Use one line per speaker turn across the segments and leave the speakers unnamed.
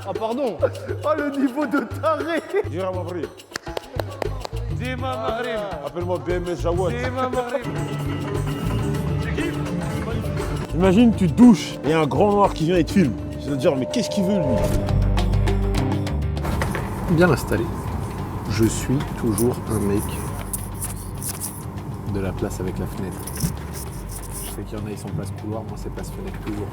Ah pardon. Oh le niveau de taré.
Dira Maghrib.
Dima Maghrib.
Appelle-moi BMS Jawad.
Dima Maghrib.
Imagine, tu te douches, et y a un grand noir qui vient et te filme. Je vais te dire, mais qu'est-ce qu'il veut lui?
Bien installé. Je suis toujours un mec de la place avec la fenêtre. Je sais qu'il y en a, ils sont place couloir, moi c'est place fenêtre toujours.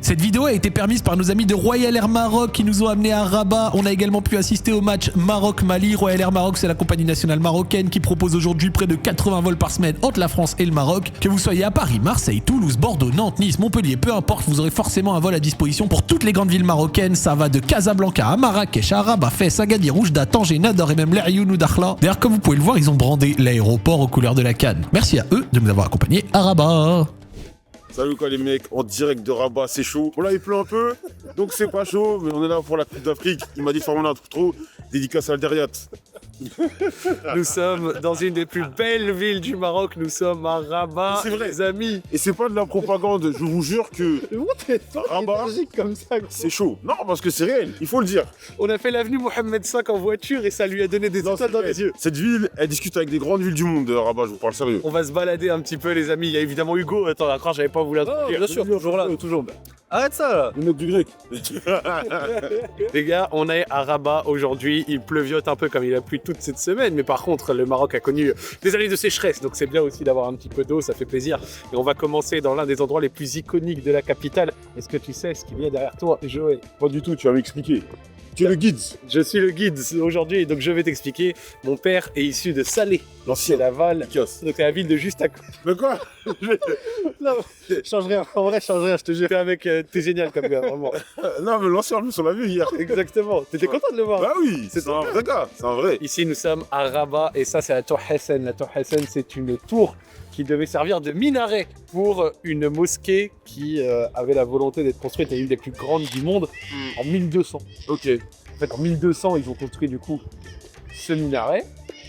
Cette vidéo a été permise par nos amis de Royal Air Maroc qui nous ont amenés à Rabat. On a également pu assister au match Maroc-Mali. Royal Air Maroc, c'est la compagnie nationale marocaine qui propose aujourd'hui près de 80 vols par semaine entre la France et le Maroc. Que vous soyez à Paris, Marseille, Toulouse, Bordeaux, Nantes, Nice, Montpellier, peu importe, vous aurez forcément un vol à disposition pour toutes les grandes villes marocaines. Ça va de Casablanca à Marrakech, à Rabat, Fès, Agadir, Oujda, Tanger, Nador et même l'Aïoun ou Dakhla. D'ailleurs, comme vous pouvez le voir, ils ont brandé l'aéroport aux couleurs de la Cannes. Merci à eux de nous avoir accompagnés à Rabat.
Salut quoi les mecs, en direct de Rabat, c'est chaud. Bon là il pleut un peu, donc c'est pas chaud, mais on est là pour la Coupe d'Afrique. Il m'a dit Farmana trop, dédicace à Alderiat.
Nous sommes dans une des plus belles villes du Maroc. Nous sommes à Rabat,
C'est vrai.
les amis.
Et c'est pas de la propagande, je vous jure que Rabat,
Comme ça.
c'est chaud. Non, parce que c'est réel, il faut le dire.
On a fait l'avenue Mohamed V en voiture et ça lui a donné des étoiles dans les yeux.
Cette ville, elle discute avec des grandes villes du monde, Rabat, je vous parle sérieux.
On va se balader un petit peu les amis. Il y a évidemment Hugo. Attends, d'accord, j'avais pas voulu introduire.
Bien sûr, toujours là, toujours. Arrête ça là.
Le mec du grec.
Les gars, on est à Rabat aujourd'hui. Il pleuviote un peu comme il a plu toute cette semaine. Mais par contre, le Maroc a connu des années de sécheresse. Donc c'est bien aussi d'avoir un petit peu d'eau, ça fait plaisir. Et on va commencer dans l'un des endroits les plus iconiques de la capitale. Est-ce que tu sais ce qu'il y a derrière toi, Joël?
Pas du tout, tu vas m'expliquer. Tu es le guide.
Je suis le guide aujourd'hui, donc je vais t'expliquer. Mon père est issu de Salé, c'est
L'ancien.
Laval,
Casse.
donc c'est la ville de juste à côté.
Mais quoi?
Non, change rien. En vrai, change rien, je te jure.
T'es avec, t'es génial comme gars, vraiment.
Non, mais l'ancien, en plus, on l'a vu hier.
Exactement. T'étais content de le voir?
Bah oui, c'est un vrai gars, c'est un vrai.
Ici, nous sommes à Rabat et ça, c'est la tour Hassan. La tour Hassan, c'est une tour qui devait servir de minaret pour une mosquée qui avait la volonté d'être construite et une des plus grandes du monde en 1200.
Ok.
En fait, en 1200, ils ont construit du coup ce minaret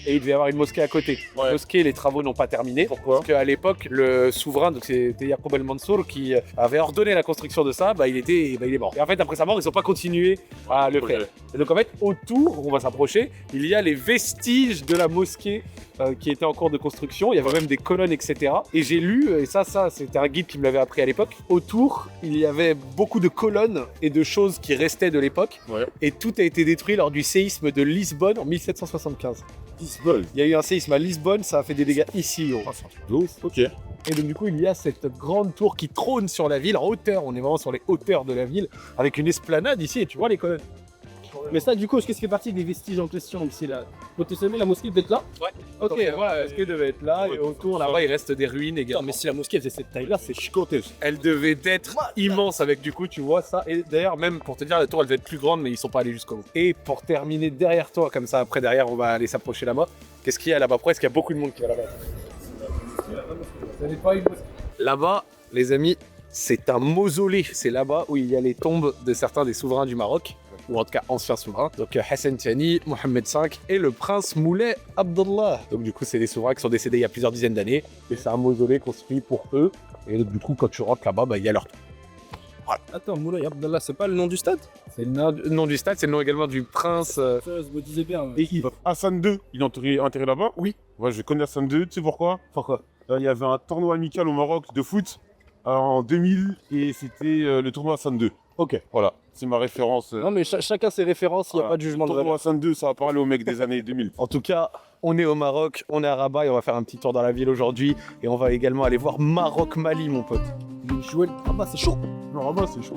et il devait y avoir une mosquée à côté. La mosquée, les travaux n'ont pas terminé.
Pourquoi?
Parce qu'à l'époque, le souverain, donc c'était Yacoub El Mansour, qui avait ordonné la construction de ça, il est mort. Et en fait, après sa mort, ils n'ont pas continué à le faire. Et donc en fait, autour, on va s'approcher, il y a les vestiges de la mosquée qui était en cours de construction. Il y avait même des colonnes, etc. Et j'ai lu, et ça, c'était un guide qui me l'avait appris à l'époque. Autour, il y avait beaucoup de colonnes et de choses qui restaient de l'époque.
Ouais.
Et tout a été détruit lors du séisme de Lisbonne en 1775.
Lisbonne.
Il y a eu un séisme à Lisbonne, ça a fait des dégâts ici.
Ah, c'est un truc de ouf. Ok.
Et donc du coup, il y a cette grande tour qui trône sur la ville, en hauteur. On est vraiment sur les hauteurs de la ville, avec une esplanade ici, et tu vois les colonnes.
Mais ça, du coup, est-ce que ça fait partie des vestiges en question ici là? Potentiellement, la mosquée peut être là?
Ouais.
Ok,
Donc, la
voilà.
mosquée devait être là, et autour, là-bas, il reste des ruines également.
Mais si la mosquée faisait cette taille-là, c'est
Chicotes.
Elle devait être immense avec du coup, tu vois ça. Et d'ailleurs, même pour te dire, la tour, elle devait être plus grande, mais ils sont pas allés jusqu'au bout. Et pour terminer derrière toi, comme ça, après derrière, on va aller s'approcher là-bas. Qu'est-ce qu'il y a là-bas? Après, est-ce qu'il y a beaucoup de monde qui va là-bas? Là-bas, les amis, c'est un mausolée. C'est là-bas où il y a les tombes de certains des souverains du Maroc, ou en tout cas anciens souverains. Donc Hassan Tiani, Mohamed V et le prince Moulay Abdallah. Donc du coup, c'est des souverains qui sont décédés il y a plusieurs dizaines d'années. Et c'est un mausolée construit pour eux. Et donc, du coup, quand tu rentres là-bas, il y a leur tombe.
Attends, Moulay Abdallah, c'est pas le nom du stade?
C'est le nom du stade, c'est le nom également du prince.
Ça, je me disais bien.
Et Hassan II, il est enterré là-bas?
Oui.
Ouais, je connais Hassan II, tu sais pourquoi?
Pourquoi?
Il y avait un tournoi amical au Maroc de foot en 2000 et c'était le tournoi Hassan II.
Ok.
Voilà, c'est ma référence.
Non, mais chacun ses références, il n'y a pas de jugement de
Tournoi
valeur.
Hassan II, ça a parlé aux mecs des années 2000.
En tout cas, on est au Maroc, on est à Rabat et on va faire un petit tour dans la ville aujourd'hui. Et on va également aller voir Maroc-Mali, mon pote.
Joël, ah bah c'est chaud.
Non, Rabat, c'est chaud.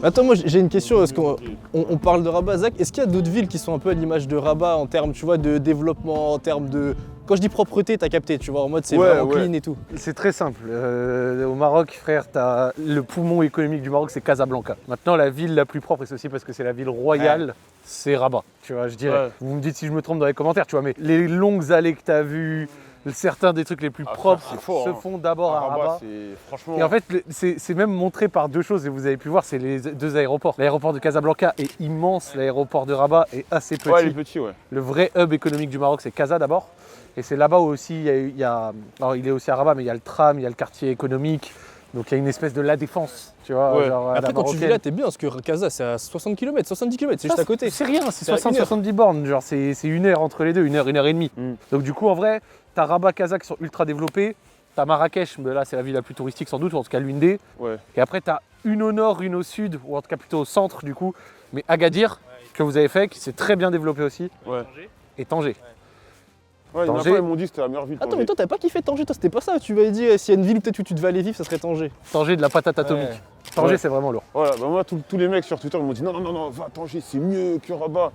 Attends, moi j'ai une question, parce qu'on parle de Rabat, Zach, est-ce qu'il y a d'autres villes qui sont un peu à l'image de Rabat en termes, tu vois, de développement, en termes de... Quand je dis propreté, t'as capté, tu vois, en mode c'est vraiment clean et tout.
C'est très simple. Au Maroc, frère, le poumon économique du Maroc, c'est Casablanca. Maintenant, la ville la plus propre, et c'est aussi parce que c'est la ville royale, c'est Rabat. Tu vois, je dirais.
Ouais.
Vous me dites si je me trompe dans les commentaires, tu vois, mais les longues allées que t'as vues,
certains des trucs les plus propres se font d'abord à Rabat.
Franchement.
Et en fait, c'est même montré par deux choses, et vous avez pu voir, c'est les deux aéroports. L'aéroport de Casablanca est immense, l'aéroport de Rabat est assez petit.
Ouais, il est petit, ouais.
Le vrai hub économique du Maroc, c'est Casa d'abord. Et c'est là-bas où aussi, alors il est aussi à Rabat, mais il y a le tram, il y a le quartier économique. Donc il y a une espèce de la défense, tu vois.
Ouais.
Genre, à
Après,
la
quand tu vis
marocaine.
là, t'es bien parce que Casa, c'est à 60 km, 70 km, c'est juste à côté.
C'est rien, c'est
C'est à
60-70 bornes, genre c'est 1 heure entre les deux, 1 heure et demie. Donc du coup, en vrai, t'as Rabat, Casa qui sont ultra développés. T'as Marrakech, mais là c'est la ville la plus touristique sans doute, ou en tout cas l'une des.
Ouais.
Et après t'as une au nord, une au sud, ou en tout cas plutôt au centre du coup. Mais Agadir, que vous avez fait, qui s'est très bien développé aussi.
Ouais.
Et Tanger.
Ouais, il y en a
Tanger.
pas, ils m'ont dit que c'était la meilleure ville.
Attends, mais toi, t'avais pas kiffé Tanger, toi, c'était pas ça. Tu m'avais dit, s'il y a une ville peut-être où tu devais aller vivre, ça serait Tanger.
Tanger de la patate atomique.
Ouais.
Tanger
Ouais.
c'est vraiment lourd.
Voilà, bah moi, tous les mecs sur Twitter ils m'ont dit non, va à Tanger, c'est mieux que Rabat.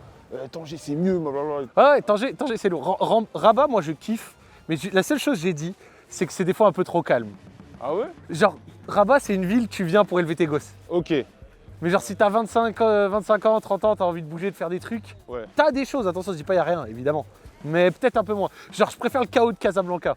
Tanger, c'est mieux, blablabla.
Ah ouais, Tanger c'est lourd. Rabat, moi je kiffe, mais la seule chose que j'ai dit, c'est que c'est des fois un peu trop calme.
Ah ouais?
Genre, Rabat c'est une ville, tu viens pour élever tes gosses.
Ok.
Mais genre si t'as 25 ans, 30 ans, t'as envie de bouger, de faire des trucs,
Ouais.
t'as des choses, attention je dis pas y a rien évidemment, mais peut-être un peu moins. Genre je préfère le chaos de Casablanca.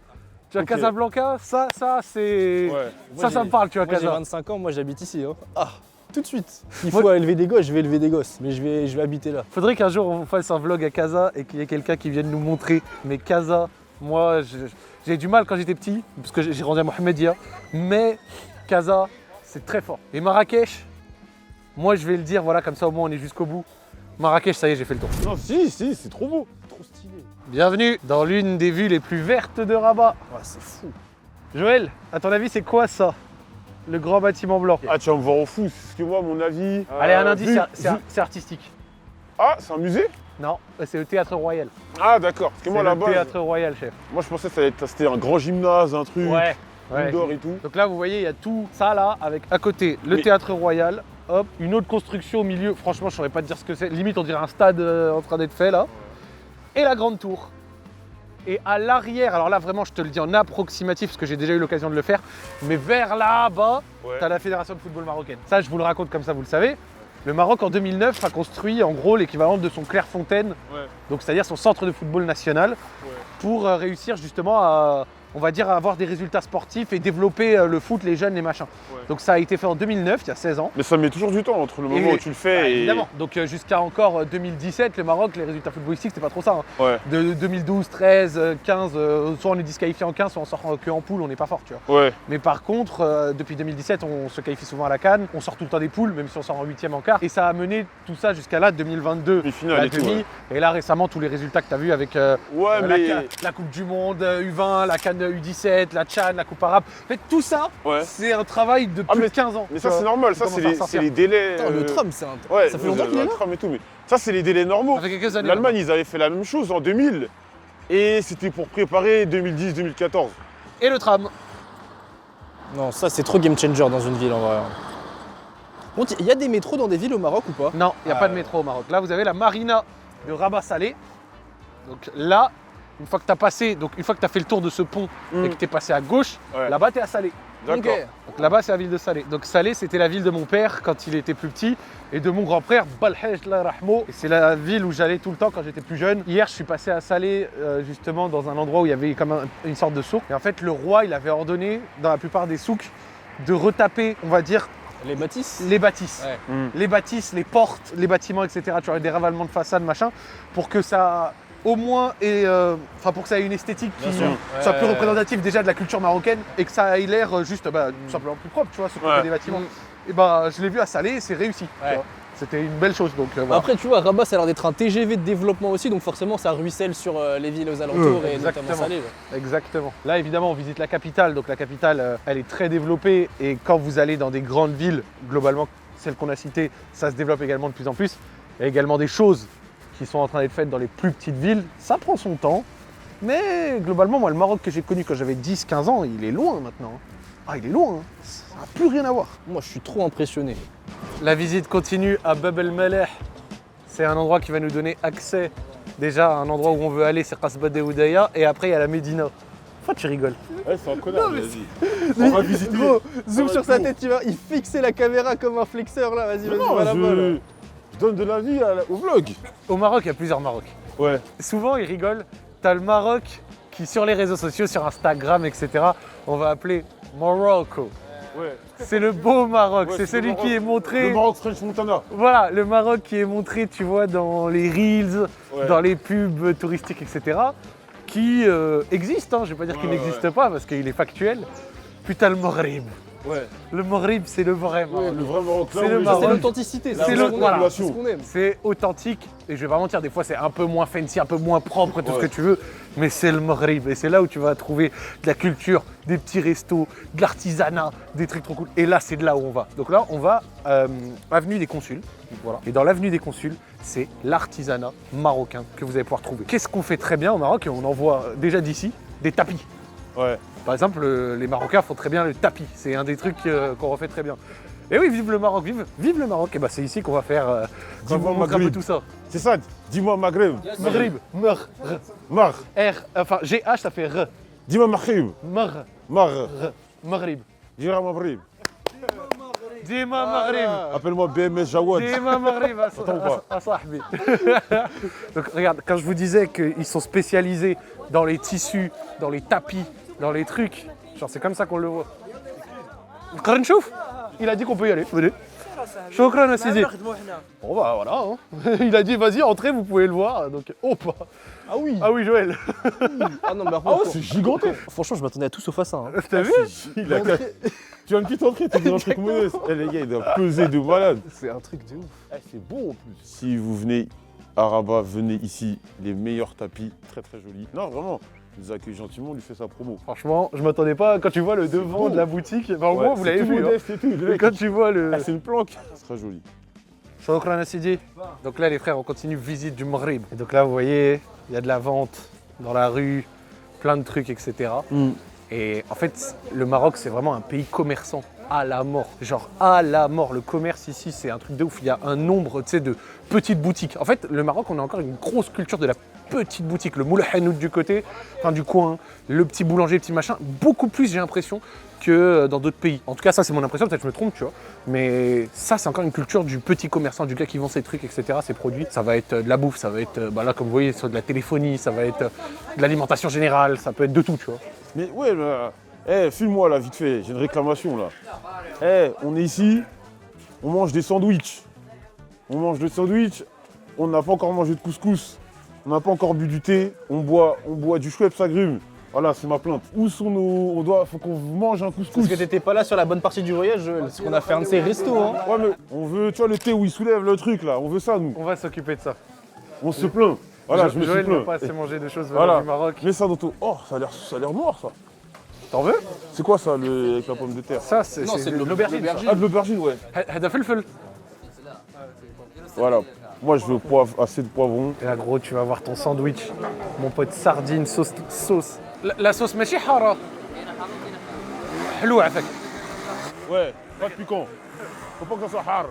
Tu vois
Ok.
Casablanca, ça c'est...
Ouais.
Ça me parle tu vois
Moi, j'ai
Casa.
25 ans, moi, j'habite ici. Hein. Ah, tout de suite. Il faut élever des gosses, je vais élever des gosses, mais je vais habiter là.
Faudrait qu'un jour on fasse un vlog à Casa et qu'il y ait quelqu'un qui vienne nous montrer. Mais Casa, moi j'ai du mal quand j'étais petit, parce que j'ai rendu à Mohamedia, mais Casa c'est très fort. Et Marrakech, moi je vais le dire, voilà comme ça au moins on est jusqu'au bout. Marrakech, ça y est, j'ai fait le tour.
Non, si, c'est trop beau.
Trop stylé.
Bienvenue dans l'une des villes les plus vertes de Rabat.
Ouais, c'est fou.
Joël, à ton avis, c'est quoi ça? Le grand bâtiment blanc.
Ah, tu vas me voir au fou, c'est ce que moi, à mon avis.
Allez, un indice,
vu-
c'est artistique.
Ah, c'est un musée?
Non, c'est le Théâtre Royal.
Ah, d'accord. Parce que
C'est
moi,
le
là-bas,
Théâtre Royal, chef.
moi, je pensais que c'était un grand gymnase, un truc, indoor et tout.
Donc là, vous voyez, il y a tout ça là, avec à côté le
Oui.
Théâtre Royal, hop, une autre construction au milieu. Franchement, je saurais pas te dire ce que c'est. Limite, on dirait un stade en train d'être fait là. Et la grande tour. Et à l'arrière, alors là, vraiment, je te le dis en approximatif, parce que j'ai déjà eu l'occasion de le faire, mais vers là-bas,
Ouais.
t'as la Fédération de football marocaine. Ça, je vous le raconte comme ça, vous le savez. Le Maroc, en 2009, a construit en gros l'équivalent de son Clairefontaine,
Ouais.
donc c'est-à-dire son centre de football national, pour réussir justement à, on va dire, à avoir des résultats sportifs et développer le foot, les jeunes, les machins.
Ouais.
Donc ça a été fait en 2009, il y a 16 ans.
Mais ça met toujours du temps entre le moment où tu le fais et.
Évidemment. Donc jusqu'à encore 2017, le Maroc, les résultats footballistiques, c'était pas trop ça. Hein.
Ouais.
De 2012, 13, 15, soit on est disqualifié en 15, soit on sort que en poule, on n'est pas fort, tu vois.
Ouais.
Mais par contre, depuis 2017, on se qualifie souvent à la CAN, on sort tout le temps des poules, même si on sort en 8e, en quart. Et ça a mené tout ça jusqu'à là, 2022,
Demi-finale
la
et tout,
demi.
ouais.
Et là, récemment, tous les résultats que tu as vus avec
Ouais, mais.
la Coupe du Monde U20, la CAN U17, la Tchad, la Coupe arabe. En fait, tout ça,
Ouais.
c'est un travail de
Ah,
plus
mais-
de 15 ans.
Mais
tu
ça,
vois.
c'est normal, ça,
Comment
c'est
ça
les,
ressortir.
c'est les délais.
Attends, le tram, c'est un.
Ouais,
ça fait longtemps qu'il est
le
là.
tram et tout, mais ça, c'est les délais normaux.
Ça fait quelques années.
L'Allemagne, ils avaient fait la même chose en 2000 et c'était pour préparer 2010-2014.
Et le tram.
Non, ça, c'est trop game changer dans une ville en vrai. Bon, il y a des métros dans des villes au Maroc ou pas?
Non, il n'y a pas de métro au Maroc. Là, vous avez la marina de Rabat-Salé. Donc là, une fois que tu as passé, donc une fois que tu as fait le tour de ce pont et que tu es passé à gauche,
Ouais.
là-bas, tu es à Salé.
D'accord.
Ok.
Donc là-bas, c'est la ville de Salé. Donc Salé, c'était la ville de mon père quand il était plus petit et de mon grand-père, Balhej La Rahmo. Et c'est la ville où j'allais tout le temps quand j'étais plus jeune. Hier, je suis passé à Salé, justement, dans un endroit où il y avait comme une sorte de souk. Et en fait, le roi, il avait ordonné, dans la plupart des souks, de retaper, on va dire,
Les bâtisses?
les bâtisses.
Ouais.
Les bâtisses, les portes, les bâtiments, etc. Tu vois, des ravalements de façade, machin, pour que ça, au moins, pour que ça ait une esthétique qui
Bien sûr.
soit plus représentative déjà de la culture marocaine et que ça ait l'air juste tout simplement plus propre, tu vois, s'occuper
Ouais.
des bâtiments.
Mm.
Et bah, je l'ai vu à Salé, c'est réussi. tu
Ouais.
vois. C'était une belle chose, donc voilà.
Après, tu vois, Rabat, ça a l'air d'être un TGV de développement aussi, donc forcément, ça ruisselle sur les villes aux alentours et
exactement.
notamment Salé. Ouais.
Exactement. Là, évidemment, on visite la capitale. Donc la capitale, elle est très développée. Et quand vous allez dans des grandes villes, globalement, celles qu'on a citées, ça se développe également de plus en plus. Il y a également des choses qui sont en train d'être faites dans les plus petites villes. Ça prend son temps. Mais globalement, moi, le Maroc que j'ai connu quand j'avais 10-15 ans, il est loin maintenant. Ah, il est loin. Hein. Ça n'a plus rien à voir.
Moi, je suis trop impressionné.
La visite continue à Bab el Maleh. C'est un endroit qui va nous donner accès déjà à un endroit où on veut aller, c'est Kasbah Oudaya. Et après, il y a la Médina. Pourquoi tu rigoles?
Ouais, c'est un connard,
Non, mais
vas-y. On va visiter.
Gros, zoom
va
sur
être
sa
lourd.
tête, tu vois, il fixait la caméra comme un flexeur là, vas-y, vas-y,
Non,
va là-bas. là.
je donne de la vie au vlog.
Au Maroc, il y a plusieurs Maroc.
Ouais.
Souvent, ils rigolent. T'as le Maroc qui sur les réseaux sociaux, sur Instagram, etc., on va appeler Morocco.
Ouais.
C'est le beau Maroc,
Ouais,
c'est
c'est le
celui
Maroc.
qui est montré.
Le Maroc French Montana.
Voilà, le Maroc qui est montré, tu vois, dans les reels,
Ouais.
dans les pubs touristiques, etc., qui existe, hein, je vais pas dire qu'il
Ouais,
n'existe pas parce qu'il est factuel. Putain, le Maghreb.
Ouais.
Le Maghreb, c'est le vrai Maroc.
Le vrai Maroc.
C'est le
où
Maroc.
C'est l'authenticité,
C'est
c'est
le-
ce qu'on
voilà.
aime. C'est ce qu'on aime.
C'est authentique, et je vais pas mentir, des fois c'est un peu moins fancy, un peu moins propre, tout ce
Ouais.
que tu veux, mais c'est le Maghreb, et c'est là où tu vas trouver de la culture, des petits restos, de l'artisanat, des trucs trop cool. Et là, c'est de là où on va. Donc là, on va avenue des Consuls, voilà. Et dans l'avenue des Consuls, c'est l'artisanat marocain que vous allez pouvoir trouver. Qu'est-ce qu'on fait très bien au Maroc, et on en voit déjà d'ici, des tapis.
Ouais.
Par exemple, les Marocains font très bien le tapis. C'est un des trucs qu'on refait très bien. Et oui, vive le Maroc, vive le Maroc. Et bah c'est ici qu'on va faire, qu'on va vous montrer un peu
Maghreb.
tout ça.
C'est ça, dis-moi Maghreb.
Maghreb, Mer,
Mar.
R, enfin GH ça fait R.
Dis-moi Maghreb.
Mer,
Mar.
Maghreb.
Dis-moi Maghreb.
Dima Maghreb.
Appelle-moi BMS Jawad.
Dima Maghreb
Attends, pas.
à sahbi. Donc regarde, quand je vous disais qu'ils sont spécialisés dans les tissus, dans les tapis, dans les trucs, genre c'est comme ça qu'on le voit. Krenchouf, il a dit qu'on peut y aller. Venez. Shukran à Sidi. Bon bah voilà, hein. Il a dit vas-y entrez, vous pouvez le voir. Donc hop.
Ah oui.
Ah oui Joël.
Ah non, mais
Ah ouais, c'est gigantesque.
franchement, je m'attendais à tout sauf à ça. Hein.
T'as vu?
Il a Tu as une petite entrée, tu es un truc modeste. Eh les gars, il doit peser de malade.
C'est un truc de ouf.
Eh, c'est beau en plus. Si vous venez à Rabat, venez ici. Les meilleurs tapis, très très jolis. Non, vraiment, il nous accueille gentiment, on lui fait sa promo.
Franchement, je m'attendais pas quand tu vois le devant de la boutique. Enfin, en gros, vous l'avez vu. Hein.
Et tout, le
Et
mec,
quand tu vois le.
ah, c'est une planque. C'est très joli.
Shukran à Sidi. Donc là, les frères, on continue visite du Maghreb. Et donc là, vous voyez, il y a de la vente dans la rue, plein de trucs, etc. Et en fait, le Maroc, c'est vraiment un pays commerçant à la mort. Genre à la mort. Le commerce ici, c'est un truc de ouf. Il y a un nombre, tu sais, de petites boutiques. En fait, le Maroc, on a encore une grosse culture de la petite boutique. Le moule hanout du côté, enfin du coin, le petit boulanger, le petit machin. Beaucoup plus, j'ai l'impression, que dans d'autres pays. En tout cas, ça, c'est mon impression. Peut-être que je me trompe, tu vois. Mais ça, c'est encore une culture du petit commerçant, du gars qui vend ses trucs, etc., ses produits. Ça va être de la bouffe, ça va être, bah là, comme vous voyez, de la téléphonie, ça va être de l'alimentation générale, ça peut être de tout, tu vois.
Mais ouais, filme-moi là, vite fait, j'ai une réclamation là. On est ici, on mange des sandwichs. On mange des sandwichs, on n'a pas encore mangé de couscous, on n'a pas encore bu du thé, on boit du Schweppes agrumes. Voilà, c'est ma plainte. Où sont nos. Faut qu'on mange un couscous.
Parce que t'étais pas là sur la bonne partie du voyage, Joël. Parce qu'on a fait un de ces restos. Hein.
Ouais, mais on veut, tu vois, le thé où il soulève le truc là, on veut ça nous.
On va s'occuper de ça.
On se plaint. Voilà, je me suis
Joël n'a
plaint.
pas assez mangé de choses
Voilà.
du Maroc.
Mets ça dans ton. Oh, ça a l'air noir ça.
T'en veux?
C'est quoi ça avec la pomme de terre?
Ça, c'est
Non, c'est de
l'aubergine.
l'aubergine.
Ah, de l'aubergine, ouais.
Hada felfel.
Voilà. Moi, je veux assez de poivrons.
Et là, gros, tu vas voir ton sandwich. Mon pote sardine, sauce. La sauce ماشي حارة. حلوة عفاك.
Ouais, pas de piquant. Faut pas que ça soit hard.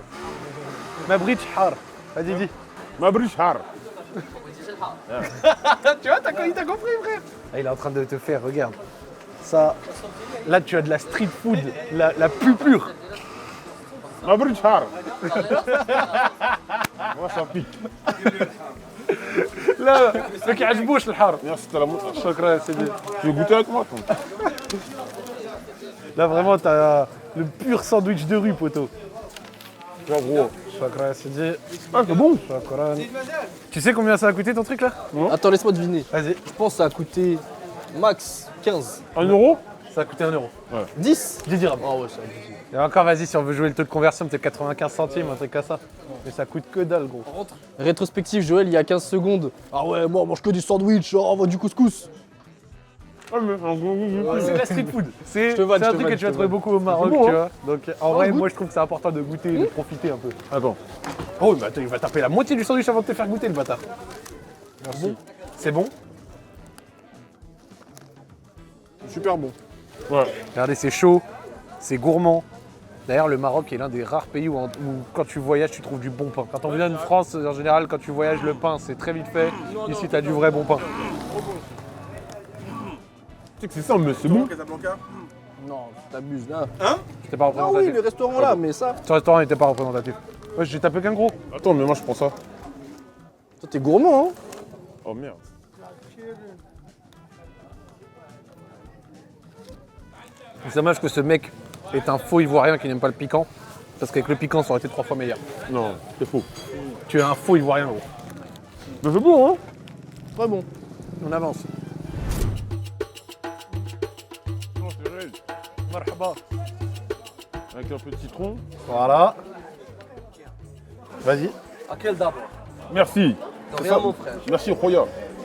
ما بريتش حار. Vas-y, dis.
Ma briche hard.
Tu vois, t'as compris, frère. Ah, il est en train de te faire, regarde. Ça, là, tu as de la street food, la plus pure.
Ma briche hard. Moi, ça pique.
لا ما كيعجبوش الحار.
Merci, t'as la montre.
شكرا سيدي.
Tu veux goûter avec moi, toi?
Là, vraiment, t'as le pur sandwich de rue, poteau.
Ouais, gros.
شكرا سيدي.
Ah, c'est bon.
شكرا. Tu sais combien ça a coûté ton truc là?
Attends, laisse-moi deviner.
Vas-y.
Je pense que ça a coûté max 15.
1 euro?
Ça a coûté 1 euro.
10
10 dirhams.
Ah ouais, ça.
Et encore, vas-y, si on veut jouer le taux de conversion, peut-être 95 centimes, un truc comme ça. Mais ça coûte que dalle, gros.
Rétrospective, Joël, il y a 15 secondes. Ah ouais, moi, on mange que du sandwich, on va du couscous.
Ah, mais
C'est de la street food. C'est
te vanne,
un
je te
truc
vanne,
que tu vas
je te
trouver beaucoup au Maroc,
bon,
tu
hein.
vois. Donc en vrai, moi je trouve que c'est important de goûter, de profiter un peu.
Attends.
Oh, mais attends, il va taper la moitié du sandwich avant de te faire goûter, le bâtard.
Merci.
C'est bon?
Super bon.
Ouais.
Regardez, c'est chaud, c'est gourmand. D'ailleurs, le Maroc est l'un des rares pays où quand tu voyages, tu trouves du bon pain. Quand on vient de France, en général, quand tu voyages, le pain, c'est très vite fait. Ici, tu as du vrai bon pain.
Tu sais que c'est ça, mais c'est bon.
Non, t'abuses là.
C'était pas
Ah oui,
représentatif.
le restaurant là, mais ça.
Ce restaurant n'était pas représentatif. Ouais, j'ai tapé qu'un gros.
Attends, mais moi, je prends ça.
Toi, t'es gourmand, hein.
Oh, merde.
C'est dommage que ce mec est un faux ivoirien qui n'aime pas le piquant. Parce qu'avec le piquant, ça aurait été 3 fois meilleur.
Non, c'est faux.
Tu es un faux ivoirien, gros.
Mais c'est bon, hein?
Très bon.
On avance.
Non, c'est réel.
Marhaba.
Avec un peu de citron.
Voilà. Vas-y.
À quel d'abord?
Merci.
De rien, mon frère.
Merci, Roya.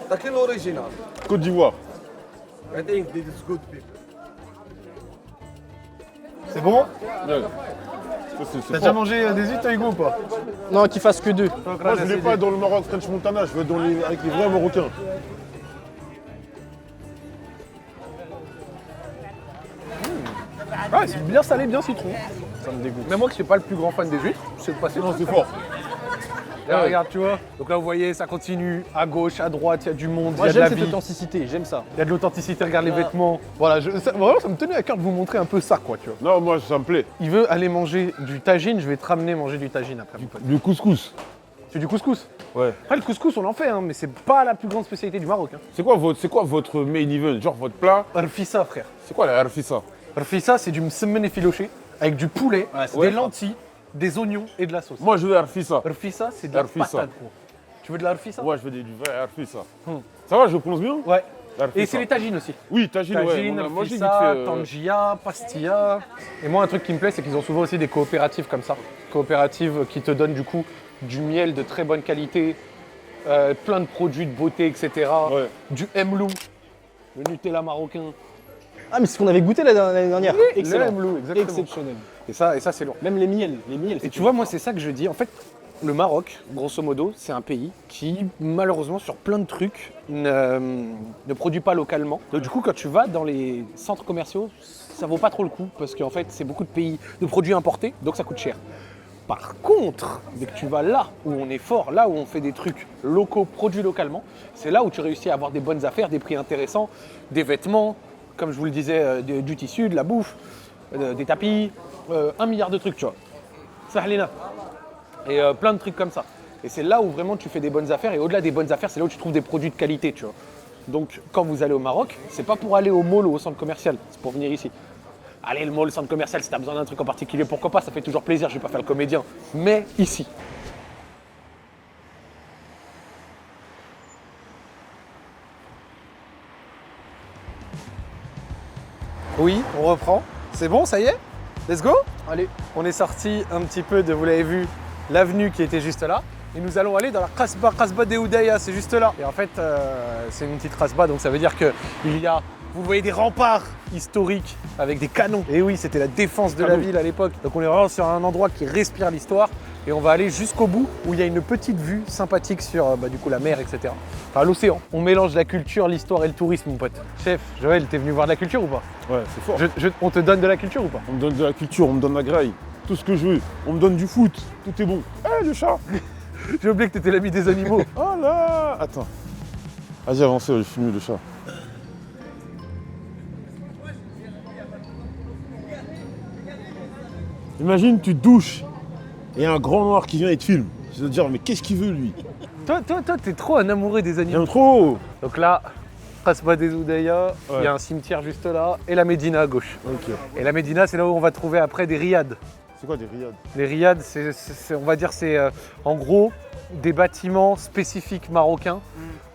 T'as quel original?
Côte d'Ivoire.
I think this is good people.
C'est bon?
Ouais. C'est
T'as déjà mangé des huîtres, Hugo, ou pas?
Non, qu'il fasse que 2.
Moi, je voulais pas dans le Maroc French Montana, je veux avec les vrais Marocains.
Ouais, c'est bien salé, bien citron. Ça me dégoûte. Mais moi qui suis pas le plus grand fan des huîtres, c'est passé.
Non, c'est fort.
Là, regarde, tu vois. Donc là, vous voyez, ça continue. À gauche, à droite, il y a du monde, il
Moi
y a de la
j'aime cette
vie.
authenticité, j'aime ça.
Il y a de l'authenticité, regarde les vêtements. Voilà, vraiment, ça me tenait à cœur de vous montrer un peu ça, quoi, tu vois.
Non, moi, ça me plaît.
Il veut aller manger du tagine, je vais te ramener manger du tagine après. mon pote.
Du couscous.
Tu fais du couscous?
Ouais.
Après, le couscous, on en fait, hein, mais c'est pas la plus grande spécialité du Maroc. Hein.
C'est quoi votre main event? Genre votre plat?
Arfissa, frère.
C'est quoi la harfissa?
Arfissa, c'est du msemen effiloché avec du poulet, des lentilles, des oignons et de la sauce.
Moi, je veux harfissa.
Arfissa, c'est de la
Arfissa.
patate, gros. Tu veux de la arfissa?
Moi, je veux du vrai harfissa. Ça va, je prononce bien?
Ouais.
Harfissa.
Et c'est les tagines aussi.
Oui, tagine, ouais.
Tagine,
Moi, j'ai vite
arfissa,
fait.
tangia, pastilla. Et moi, un truc qui me plaît, c'est qu'ils ont souvent aussi des coopératives comme ça. Coopératives qui te donnent du coup du miel de très bonne qualité, plein de produits de beauté, etc.
Ouais.
Du emlou, le Nutella marocain.
Ah, mais c'est ce qu'on avait goûté l'année dernière. Excellent.
Le emlou, exactement.
Exceptionnel.
Et ça c'est lourd.
Même les miels.
Et tu vois, moi, c'est ça que je dis. En fait, le Maroc, grosso modo, c'est un pays qui, malheureusement, sur plein de trucs, ne produit pas localement. Donc, du coup, quand tu vas dans les centres commerciaux, ça vaut pas trop le coup parce qu'en fait, c'est beaucoup de produits importés, donc ça coûte cher. Par contre, dès que tu vas là où on est fort, là où on fait des trucs locaux, produits localement, c'est là où tu réussis à avoir des bonnes affaires, des prix intéressants, des vêtements, comme je vous le disais, du tissu, de la bouffe, des tapis, 1 milliard de trucs, tu vois. Sahlina. Et plein de trucs comme ça. Et c'est là où vraiment tu fais des bonnes affaires. Et au-delà des bonnes affaires, c'est là où tu trouves des produits de qualité, tu vois. Donc quand vous allez au Maroc, c'est pas pour aller au mall ou au centre commercial, c'est pour venir ici. Allez, le mall, le centre commercial, si t'as besoin d'un truc en particulier, pourquoi pas, ça fait toujours plaisir, je vais pas faire le comédien. Mais ici. Oui, on reprend. C'est bon, ça y est? Let's go? Allez, on est sorti un petit peu de, vous l'avez vu, l'avenue qui était juste là. Et nous allons aller dans la Kasbah des Oudaya, c'est juste là. Et en fait, c'est une petite Kasbah, donc ça veut dire qu'il y a, vous voyez, des remparts historiques avec des canons. Et oui, c'était la défense de la ville à l'époque. Donc on est vraiment sur un endroit qui respire l'histoire. Et on va aller jusqu'au bout où il y a une petite vue sympathique sur du coup la mer, etc. Enfin l'océan. On mélange la culture, l'histoire et le tourisme, mon pote. Chef, Joël, t'es venu voir de la culture ou pas?
Ouais, c'est fort.
On te donne de la culture ou pas?
On me donne de la culture, on me donne la graille. Tout ce que je veux. On me donne du foot. Tout est bon. Eh, le chat.
J'ai oublié que t'étais l'ami des animaux.
Oh là. Attends. Vas-y, avancez, je filme le chat. Imagine, tu te douches et un grand noir qui vient et te filme. Je vais te dire, mais qu'est-ce qu'il veut lui?
Toi, t'es trop un amoureux des animaux.
J'aime trop.
Donc là, Kasbah des Oudaya, il y
Ouais.
a un cimetière juste là, et la Médina à gauche.
Ok.
Et la Médina, c'est là où on va trouver après des riads.
C'est quoi des riads?
Les riads, on va dire, c'est en gros des bâtiments spécifiques marocains,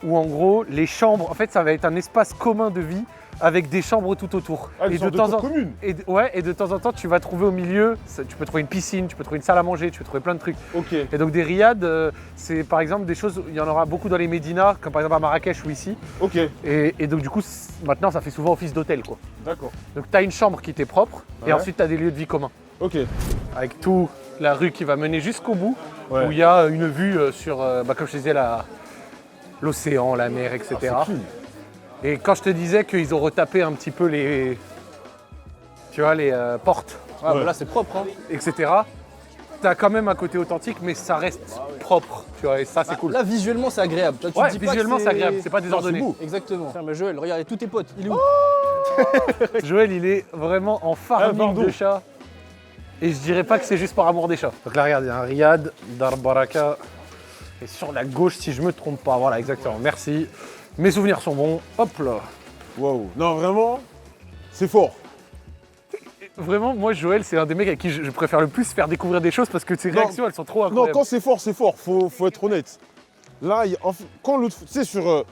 où en gros, les chambres, en fait, ça va être un espace commun de vie avec des chambres tout autour.
Ah, une sorte de cour commune.
Et de temps en temps, tu vas trouver au milieu, tu peux trouver une piscine, tu peux trouver une salle à manger, tu peux trouver plein de trucs.
Ok.
Et donc des riads, c'est par exemple des choses, il y en aura beaucoup dans les médinas, comme par exemple à Marrakech ou ici.
Ok.
Et donc du coup, maintenant, ça fait souvent office d'hôtel, quoi.
D'accord.
Donc tu as une chambre qui t'est propre, et
Ouais.
ensuite tu as des lieux de vie communs.
Ok.
Avec toute la rue qui va mener jusqu'au bout,
Ouais.
où il y a une vue sur, comme je te disais, l'océan, la mer, etc.
Ah, c'est clean.
Et quand je te disais qu'ils ont retapé un petit peu les, tu vois, les portes,
Ah,
Ouais.
bah là, c'est propre. Hein.
etc., t'as quand même un côté authentique, mais ça reste propre, tu vois, et ça c'est cool.
Là, visuellement, c'est agréable. Tu vois, tu
Ouais,
te dis pas que
visuellement c'est agréable, c'est pas désordonné.
beau.
Exactement. Tiens, mais Joël, regardez tous tes potes. Il est où?
Joël, il est vraiment en farming
pardon.
de chats. Et je dirais pas que c'est juste par amour des chats. Donc là, regarde, il y a un riad, Dar Baraka. Et sur la gauche, si je me trompe pas, voilà, exactement, merci. Mes souvenirs sont bons, hop là.
Waouh. Non, vraiment, c'est fort.
vraiment, moi, Joël, c'est un des mecs avec qui je préfère le plus faire découvrir des choses parce que ses réactions, elles sont trop
Non,
incroyables.
quand c'est fort, faut être honnête. Là, quand l'autre, tu sais,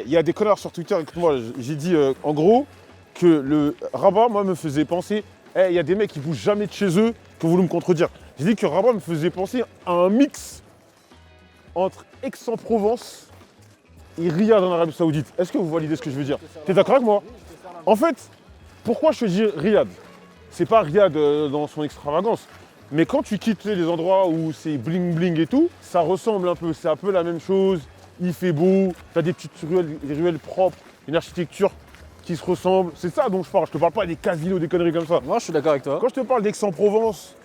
il y a des connards sur Twitter, écoute-moi, j'ai dit en gros que le Rabat, moi, me faisait penser, il y a des mecs qui bougent jamais de chez eux, que vous voulez me contredire. J'ai dit que Rabat me faisait penser à un mix entre Aix-en-Provence et Riyad en Arabie Saoudite. Est-ce que vous validez ce que je veux dire? T'es d'accord avec moi? En fait, pourquoi je te dis Riyad? C'est pas Riyad dans son extravagance. Mais quand tu quittes les endroits où c'est bling bling et tout, ça ressemble un peu, c'est un peu la même chose. Il fait beau, t'as des petites ruelles, des ruelles propres, une architecture qui se ressemble. C'est ça dont je parle. Je te parle pas des casinos, des conneries comme ça.
Moi, je suis d'accord avec toi.
Quand je te parle d'Aix-en-Provence,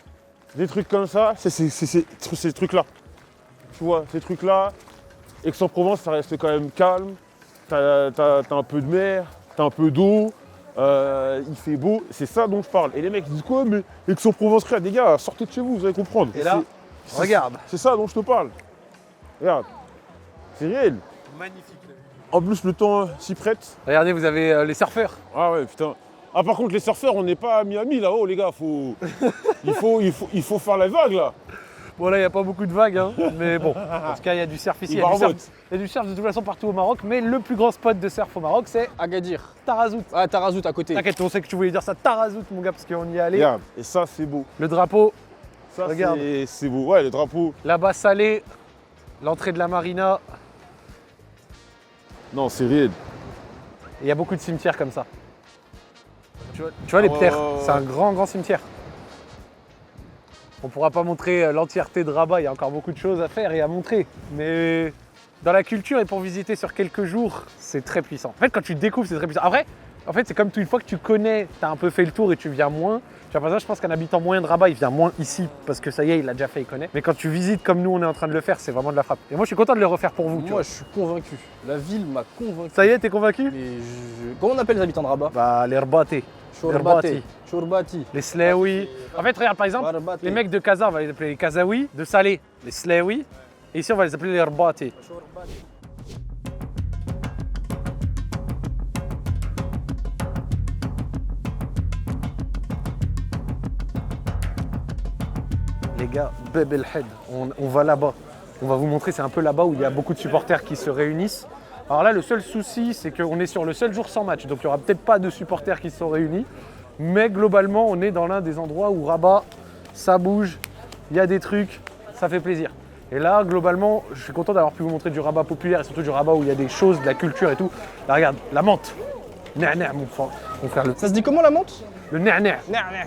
des trucs comme ça, c'est ces trucs-là. Tu vois, ces trucs-là, Aix-en-Provence, ça reste quand même calme. T'as un peu de mer, t'as un peu d'eau. Il fait beau, c'est ça dont je parle. Et les mecs disent quoi, mais Aix-en-Provence, les gars, sortez de chez vous, vous allez comprendre.
Et là, regarde.
C'est ça dont je te parle. Regarde, c'est réel.
Magnifique.
En plus, le temps s'y prête.
Regardez, vous avez les surfeurs.
Ah ouais, putain. Ah, par contre, les surfeurs, on n'est pas à Miami là-haut, les gars. Il faut faire la vague là.
Bon, là, il n'y a pas beaucoup de vagues, hein, mais bon. En tout cas, il y a du surf ici. Il y a du surf de toute façon partout au Maroc, mais le plus grand spot de surf au Maroc, c'est
Agadir.
Tarazout.
Ah, Tarazout à côté.
T'inquiète, on sait que tu voulais dire ça, Tarazout, mon gars, parce qu'on y est allé.
Regarde, et ça, c'est beau.
Le drapeau,
Ça,
regarde.
c'est beau. Ouais, le drapeau.
Là-bas, Salé, l'entrée de la marina.
Non, c'est réel.
Il y a beaucoup de cimetières comme ça. Tu vois les Ptères, c'est un grand cimetière. On ne pourra pas montrer l'entièreté de Rabat, il y a encore beaucoup de choses à faire et à montrer. Mais dans la culture et pour visiter sur quelques jours, c'est très puissant. En fait, quand tu découvres, c'est très puissant. Après, en fait, c'est comme une fois que tu connais, tu as un peu fait le tour et tu viens moins. Tu vois, par exemple, je pense qu'un habitant moyen de Rabat, il vient moins ici parce que ça y est, il l'a déjà fait, il connaît. Mais quand tu visites comme nous, on est en train de le faire, c'est vraiment de la frappe. Et moi, je suis content de le refaire pour vous. tu
Moi,
vois.
je suis convaincu. La ville m'a convaincu.
Ça y est, t'es convaincu?
Mais comment on appelle les habitants de Rabat?
Bah, les Rbaté,
Chourbati. Chourbati.
les Slaoui. En fait, regarde, par exemple,
Barbati.
les mecs de Casa, on va les appeler les Kazaouis, de Salé, les Slaoui. Et ici, on va les appeler les Rbaté. Les gars, Bab el Had, on va là-bas. On va vous montrer, c'est un peu là-bas où il y a beaucoup de supporters qui se réunissent. Alors là, le seul souci, c'est qu'on est sur le seul jour sans match, donc il n'y aura peut-être pas de supporters qui se sont réunis. Mais globalement, on est dans l'un des endroits où Rabat, ça bouge, il y a des trucs, ça fait plaisir. Et là, globalement, je suis content d'avoir pu vous montrer du Rabat populaire et surtout du Rabat où il y a des choses, de la culture et tout. Là, regarde, la menthe. Na'na', mon frère.
Ça se dit comment la menthe?
Le na'na'. Na'na'.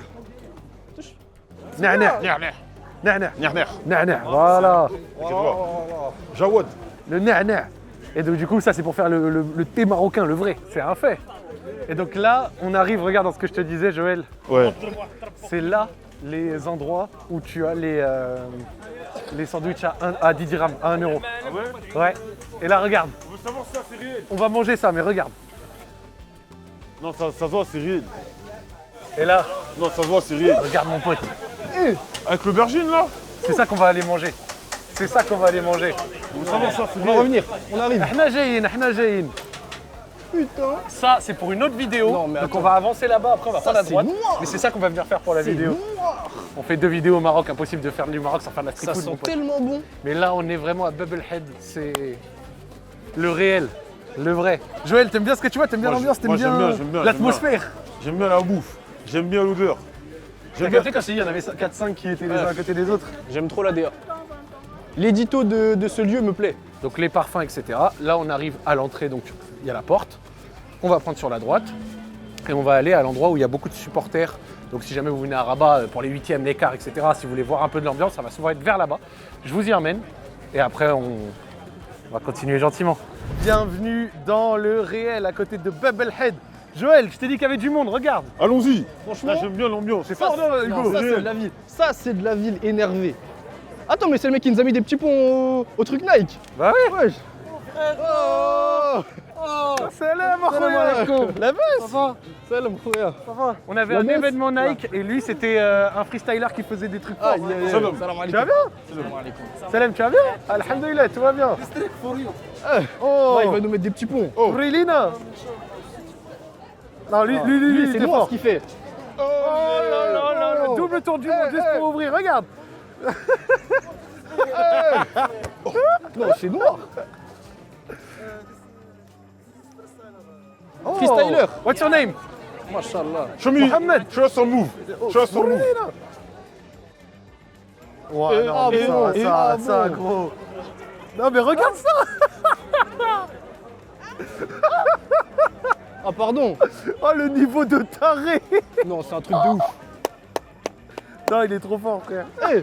Na'na'. Na'na'. Voilà.
Jawad.
Le na'na'. Et donc du coup, ça c'est pour faire le thé marocain, le vrai. C'est un fait. Et donc là, on arrive, regarde dans ce que je te disais, Joël.
Ouais.
C'est là les endroits où tu as les sandwichs à 10 dirhams, à 1 euro.
Ah ouais?
Ouais. Et là, regarde.
On veut savoir si ça, c'est réel.
On va manger ça, mais regarde.
Non, ça se voit, c'est réel.
Et là,
Non, ça se voit, c'est réel.
regarde mon pote.
Avec l'aubergine là?
C'est ça qu'on va aller manger. C'est ça qu'on va aller manger.
On veut savoir ça, c'est
On va
réel.
revenir. On arrive.
Ahna jayin.
Putain.
Ça, c'est pour une autre vidéo.
Non, mais
donc
attends.
on va avancer là-bas, après on va
Ça,
prendre à
c'est
droite.
noir.
Mais c'est ça qu'on va venir faire pour la
C'est
vidéo.
noir.
On fait 2 vidéos au Maroc, impossible de faire du Maroc sans faire de la street
Ça
food, mon
sent
pote.
tellement bon.
Mais là, on est vraiment à Bab el Had, c'est le réel, le vrai. Joël, t'aimes bien ce que tu vois? T'aimes bien
Moi,
l'ambiance? T'aimes
moi,
bien
j'aime bien,
l'atmosphère?
J'aime bien la bouffe. J'aime bien l'odeur.
T'as
J'aime bien.
capté quand je t'ai dit, il y en avait 4-5 qui étaient les uns à côté des autres?
J'aime trop la DA. L'édito de ce lieu me plaît.
Donc les parfums, etc. Là, on arrive à l'entrée, donc il y a la porte. On va prendre sur la droite et on va aller à l'endroit où il y a beaucoup de supporters. Donc si jamais vous venez à Rabat pour les 8e, les quarts, etc., si vous voulez voir un peu de l'ambiance, ça va souvent être vers là-bas. Je vous y emmène et après on va continuer gentiment. Bienvenue dans le réel à côté de Bab el Had. Joël, je t'ai dit qu'il y avait du monde, regarde.
Allons-y.
Franchement,
Là, j'aime bien l'ambiance. C'est
ça,
fort, là,
non,
Hugo.
ça, c'est de la ville. Ça, c'est de la ville énervée. Attends, mais c'est le mec qui nous a mis des petits ponts au truc Nike.
Bah oui.
Wesh. Oh.
Salam,
Salam alaikum. La baisse.
Ça va?
Salam, khoya.
On avait
La
un
baisse.
événement Nike et lui c'était un freestyler qui faisait des trucs forts.
Aïe, aïe, aïe.
Salam.
Salam
Tu vas
alaikum.
bien?
Salam alaikum.
Salam, tu vas bien? Alhamdulillah, tout va bien.
Oh, il va nous mettre des petits ponts.
Rilina. Non, lui
Lui, c'est
il était
noir
fort.
ce qu'il fait.
Oh là là là, le double tour du monde juste pour ouvrir, regarde.
Non, c'est noir.
Oh.
Freestyler.
What's your name?
Mashallah.
Show me.
Mohamed.
Show us some move. Show us some move.
Ouais, non, mais
bon,
ça, gros. Non, mais regarde ça.
Ah, pardon.
Oh, le niveau de taré.
Non, c'est un truc de ouf.
Non, il est trop fort, frère.
Hey.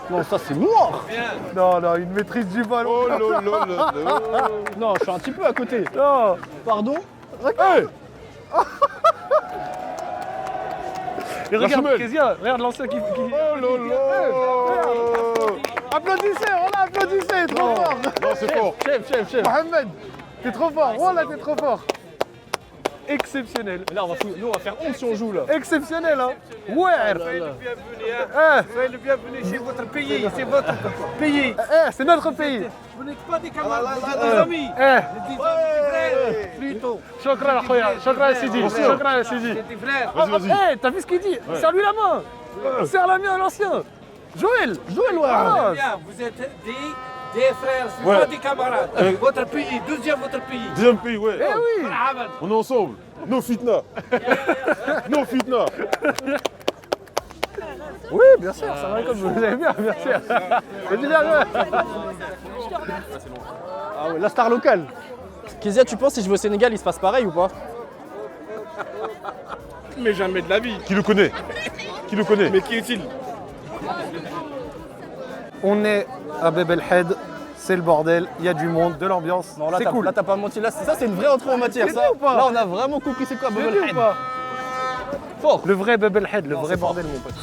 Non, ça, c'est noir.
Non, non, une maîtrise du ballon.
Oh là là là là.
Non, je suis un petit peu à côté.
Non.
Pardon.
Regarde. Et regarde,
semelle.
Kezia, regarde l'ancien qui...
Oh là là.
Applaudissez, on l'a applaudissez, trop fort.
Non, c'est fort.
Chef.
Mohamed, t'es trop fort. Voilà, t'es trop fort. Exceptionnel.
Mais là, nous, on va faire honte si on joue là.
Exceptionnel, hein. Ouais.
Soyez le bienvenu chez votre pays, c'est votre pays.
C'est notre pays.
Vous n'êtes pas des camarades, vous êtes des amis. Des frères, plutôt.
Shukran, Khoya. Shukran, Sidi. Shukran, Sidi.
Des frères.
Vas-y.
T'as vu ce qu'il dit? Serre-lui la main. Serre la main à l'ancien. Joël, ouais.
Ah, bien, vous êtes des frères, c'est
Ouais.
pas des camarades. Votre pays, deuxième votre pays.
Deuxième pays, ouais.
Eh oui.
Marhaban.
On est ensemble. No fitna. No fitna.
Oui, bien sûr, ça va comme vous avez bien sûr. C'est bien,
Ah ouais, la star locale. Kezia, tu penses si je vais au Sénégal, il se passe pareil ou pas?
Mais jamais de la vie.
Qui le connaît? Qui le connaît?
Mais qui est-il?
On est à Bab el Had, c'est le bordel, il y a du monde, de l'ambiance.
Non, là,
c'est
t'as
cool.
là, t'as pas menti. Là, ça, c'est une vraie entrée en matière.
C'est
Ça.
vrai ou pas?
Là, on a vraiment compris c'est quoi
C'est
Bab
vu
el
ou
Had.
pas?
Fort.
Le vrai Bab el Had, le vrai
c'est fort.
bordel, mon pote.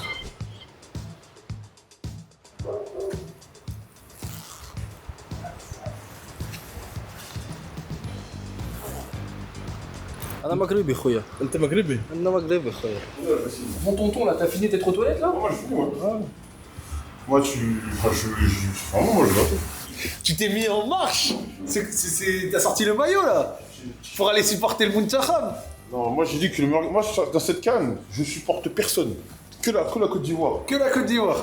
أنا مغربي خويا.
أنت مغربي؟
أنا مغربي خويا. Mon tonton là, t'as fini tes trop toilettes là?
Moi, je fous, hein. Moi, vraiment, moi, je vais.
Tu t'es mis en marche. T'as sorti le maillot là pour aller supporter le Muntakhab.
Non, moi, j'ai dit que moi, dans cette canne, je supporte personne. Que la Côte d'Ivoire.
Que la Côte d'Ivoire.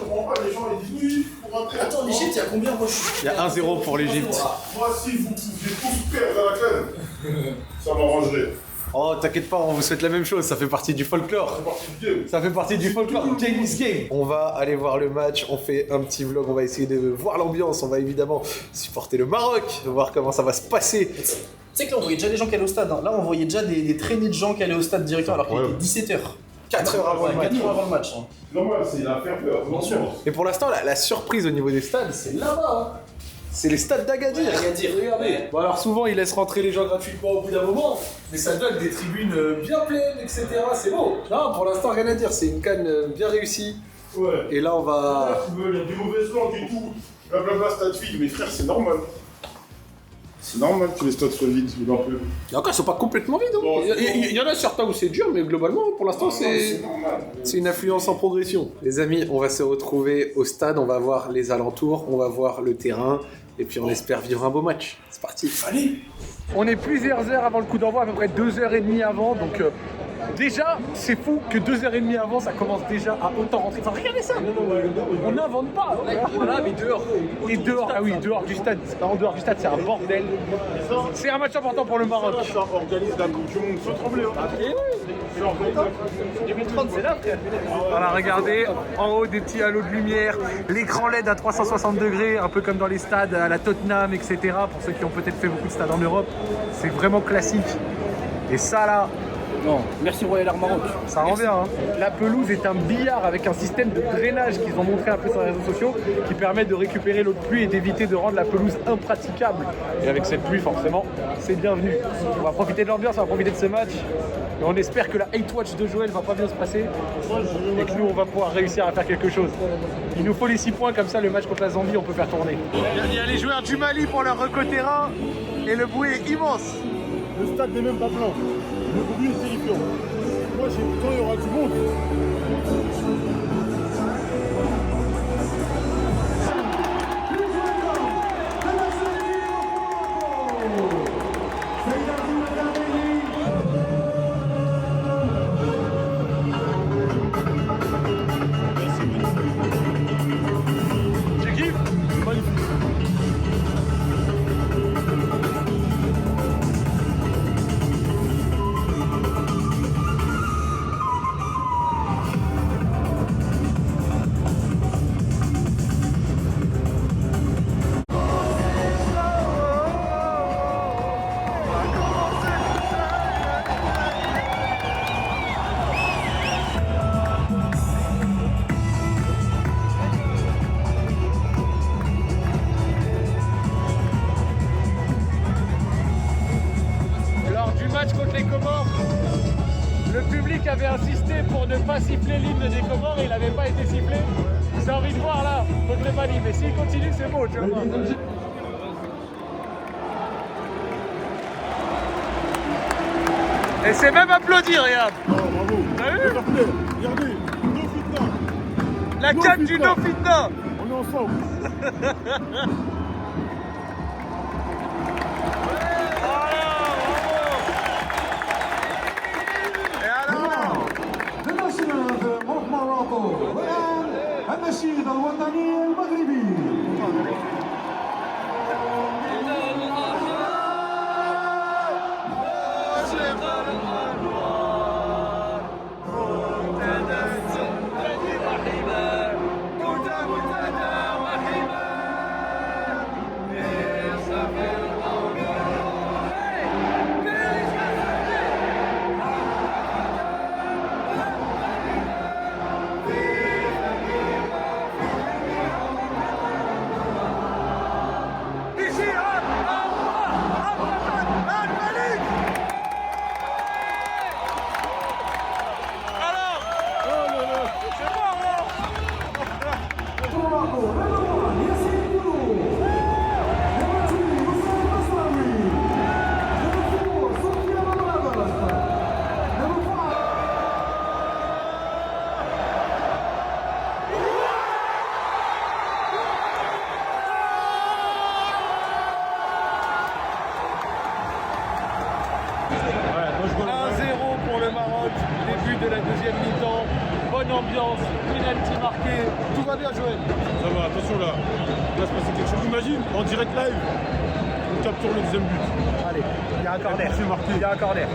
Les gens, ils disent oui, pour rentrer.
Attends, l'Égypte, il y a combien? Moi, il y a 1-0 pour l'Égypte.
Moi, si vous pouviez tous perdre à la canne, ça m'arrangerait.
Oh, t'inquiète pas, on vous souhaite la même chose, ça fait partie du folklore.
C'est parti du game.
Ça fait partie du folklore. Game is game. On va aller voir le match, on fait un petit vlog, on va essayer de voir l'ambiance, on va évidemment supporter le Maroc, voir comment ça va se passer.
Tu sais que là, on voyait déjà des gens qui allaient au stade. Hein. Là, on voyait déjà des traînées de gens qui allaient au stade directement alors qu'il était 17h.
4 heures avant le match.
4 heures avant le match. Hein.
Normal, c'est la faire peur. Bien sûr.
Et pour l'instant, la surprise au niveau des stades, c'est là-bas. Hein. C'est les stades d'Agadir.
Agadir, regardez.
Bon alors souvent ils laissent rentrer les gens gratuitement au bout d'un moment, mais ça donne des tribunes bien pleines, etc. C'est beau. Non, pour l'instant rien à dire, c'est une canne bien réussie.
Ouais.
Et là on va...
Il y a du mauvais langue et tout. Blablabla, stade vide. Mais frère, c'est normal. C'est normal que les stades soient vides, il en peut.
Et encore, ils sont pas complètement vides. Hein.
Non,
Il y en a certains où c'est dur, mais globalement, pour l'instant, c'est une affluence en progression. Les amis, on va se retrouver au stade, on va voir les alentours, on va voir le terrain, et puis on espère vivre un beau match. C'est parti. Allez.
On est plusieurs heures avant le coup d'envoi, à peu près 2h30 avant, donc déjà, c'est fou que 2h30 avant, ça commence déjà à autant rentrer. Enfin, regardez ça. On n'invente pas. Voilà, mais dehors. Et dehors, ah oui, dehors du stade. En dehors du stade, c'est un bordel. C'est un match important pour le Maroc.
Ça organise la Coupe du Monde sans trembler. Hein.
2030, c'est là, frère. Voilà, regardez, en haut des petits halos de lumière, l'écran LED à 360 degrés, un peu comme dans les stades à la Tottenham, etc. Pour ceux qui ont peut-être fait beaucoup de stades en Europe, c'est vraiment classique. Et ça là,
Non, merci Royal Air Maroc.
ça rend bien. Hein. La pelouse est un billard avec un système de drainage qu'ils ont montré un peu sur les réseaux sociaux qui permet de récupérer l'eau de pluie et d'éviter de rendre la pelouse impraticable. Et avec cette pluie, forcément, c'est bienvenu. On va profiter de l'ambiance, on va profiter de ce match. Et on espère que la hate watch de Joël va pas bien se passer et que nous, on va pouvoir réussir à faire quelque chose. Il nous faut les 6 points, comme ça, le match contre la Zambie, on peut faire tourner. Il y a les joueurs du Mali pour leur recoterrain et le bruit est immense.
Le stade n'est même pas plein. Le bruit est terrifiant. Moi, quand il y aura du monde.
qui avait insisté pour ne pas siffler l'hymne des Comores et il n'avait pas été sifflé. J'ai envie de voir là, contre le Mali, mais s'il continue, c'est beau, tu vas voir. Et c'est même applaudi, regarde.
Oh, bravo.
T'as vu?
Regardez, No Fitna.
La canne du No Fitna.
On est ensemble.
النشيد الوطني المغربي
Ambiance, penalty marqué, tout va bien Joël.
Ça va, attention là, il va se passer quelque chose. Imagine, en direct live, on capture le deuxième but.
Allez, il y a un corner.
C'est marqué.
Il y a un corner.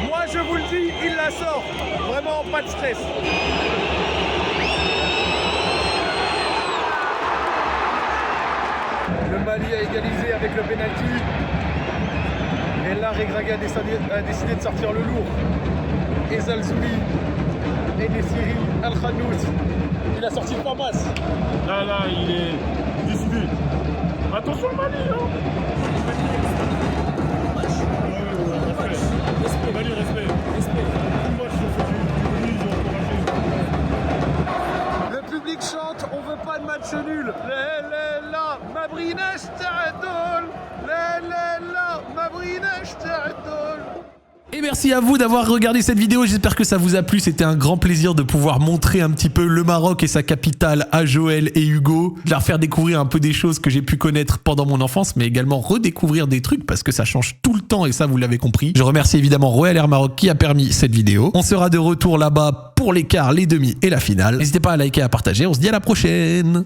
Moi je vous le dis, il la sort. Vraiment pas de stress. Le Mali a égalisé avec le penalty. Et là, Regragui a décidé de sortir le lourd. Et Zalzouli et Nessiri Al-Khanout. Il a sorti le Pamas.
Là, il est décidé. Attention le Mali, hein. Respect. Mali, respect.
Le public chante, on veut pas de match nul. La Mabrinash ta'adol. La Mabrinash ta'adol.
Et merci à vous d'avoir regardé cette vidéo, j'espère que ça vous a plu, c'était un grand plaisir de pouvoir montrer un petit peu le Maroc et sa capitale à Joël et Hugo, de leur faire découvrir un peu des choses que j'ai pu connaître pendant mon enfance, mais également redécouvrir des trucs parce que ça change tout le temps et ça vous l'avez compris. Je remercie évidemment Royal Air Maroc qui a permis cette vidéo. On sera de retour là-bas pour les quarts, les demi et la finale. N'hésitez pas à liker et à partager, on se dit à la prochaine.